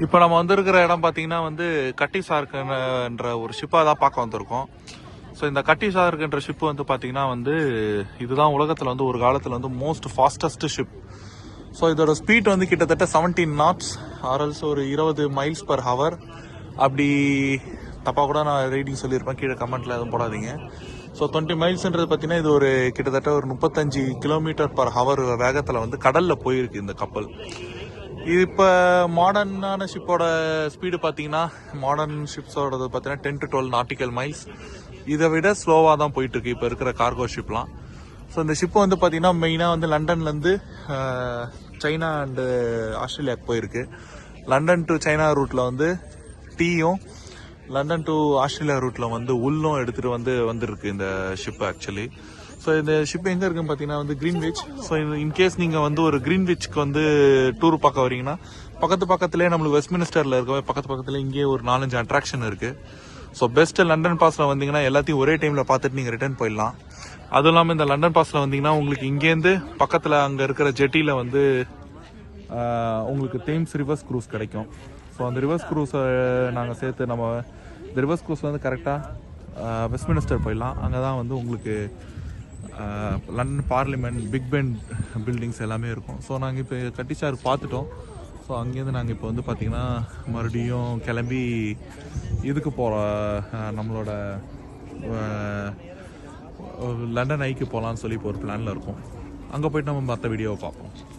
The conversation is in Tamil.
இப்போ நம்ம வந்திருக்கிற இடம் பார்த்தீங்கன்னா வந்து கட்டி சார்க்குன்ற ஒரு ஷிப்பாக தான் பார்க்க வந்திருக்கோம். ஸோ இந்த கட்டி சார்க்குன்ற ஷிப் வந்து பார்த்தீங்கன்னா வந்து இதுதான் உலகத்தில் வந்து ஒரு காலத்தில் வந்து மோஸ்ட் ஃபாஸ்டஸ்ட் ஷிப். ஸோ இதோட ஸ்பீட் வந்து கிட்டத்தட்ட 17 knots ஆர்எல்ஸ் ஒரு 20 மைல்ஸ் பர் ஹவர். அப்படி தப்பாக கூட நான் ரீடிங் சொல்லியிருப்பேன், கீழே கமெண்ட்டில் எதுவும் போடாதீங்க. ஸோ 20 மைல்ஸ்ன்றது பார்த்தீங்கன்னா இது ஒரு கிட்டத்தட்ட ஒரு 35 கிலோமீட்டர் பர் ஹவர் வேகத்தில் வந்து கடலில் போயிருக்கு இந்த கப்பல். இப்போ மாடர்னான ஷிப்போட ஸ்பீடு பார்த்தீங்கன்னா மாடர்ன் ஷிப்ஸோடது பார்த்தீங்கன்னா 10 to 12 nautical மைல்ஸ். இதை விட ஸ்லோவாக தான் போயிட்டு இருக்கு இப்போ இருக்கிற கார்கோ ஷிப்லாம். ஸோ இந்த ஷிப்பு வந்து பார்த்தீங்கன்னா மெயினாக வந்து லண்டன்லேருந்து சைனா அண்டு ஆஸ்திரேலியாவுக்கு போயிருக்கு. லண்டன் டு சைனா ரூட்டில் வந்து டீயும், லண்டன் டு ஆஸ்திரேலியா ரூட்டில் வந்து உள்ளும் எடுத்துகிட்டு வந்துருக்கு இந்த ஷிப்பு ஆக்சுவலி. ஸோ இந்த ஷிப் எங்கே இருக்குன்னு பார்த்தீங்கன்னா வந்து கிரீன்விச். ஸோ இன்கேஸ் நீங்கள் வந்து ஒரு கிரீன்விச்க்கு வந்து டூர் பார்க்க வரீங்கன்னா பக்கத்துலேயே நம்மளுக்கு வெஸ்ட்மினிஸ்டரில் இருக்கவே பக்கத்துல இங்கேயே ஒரு 4-5 அட்ராக்ஷன் இருக்குது. ஸோ பெஸ்ட்டு லண்டன் பாஸில் வந்தீங்கன்னா எல்லாத்தையும் ஒரே டைமில் பார்த்துட்டு நீங்கள் ரிட்டர்ன் போயிடலாம். அதுவும் இல்லாமல் இந்த லண்டன் பாஸில் வந்தீங்கன்னா உங்களுக்கு இங்கேருந்து பக்கத்தில் அங்கே இருக்கிற ஜெட்டியில் வந்து உங்களுக்கு தேம்ஸ் ரிவர்ஸ் க்ரூஸ் கிடைக்கும். ஸோ அந்த ரிவர்ஸ் க்ரூஸை நாங்கள் சேர்த்து நம்ம இந்த ரிவர்ஸ் க்ரூஸ் வந்து கரெக்டாக வெஸ்ட்மினிஸ்டர் போயிடலாம். அங்கே தான் வந்து உங்களுக்கு London parliament, big Ben buildings எல்லாமே இருக்கும். ஸோ நாங்கள் இப்போ கட்டிச்சார் பார்த்துட்டோம். ஸோ அங்கேருந்து நாங்கள் இப்போ வந்து பார்த்திங்கன்னா மறுபடியும் கிளம்பி இதுக்கு போகிற நம்மளோட லண்டன் ஐக்கு போகலான்னு சொல்லி இப்போ ஒரு பிளானில் இருக்கும். அங்கே போய்ட்டு நம்ம மற்ற வீடியோவை பார்ப்போம்.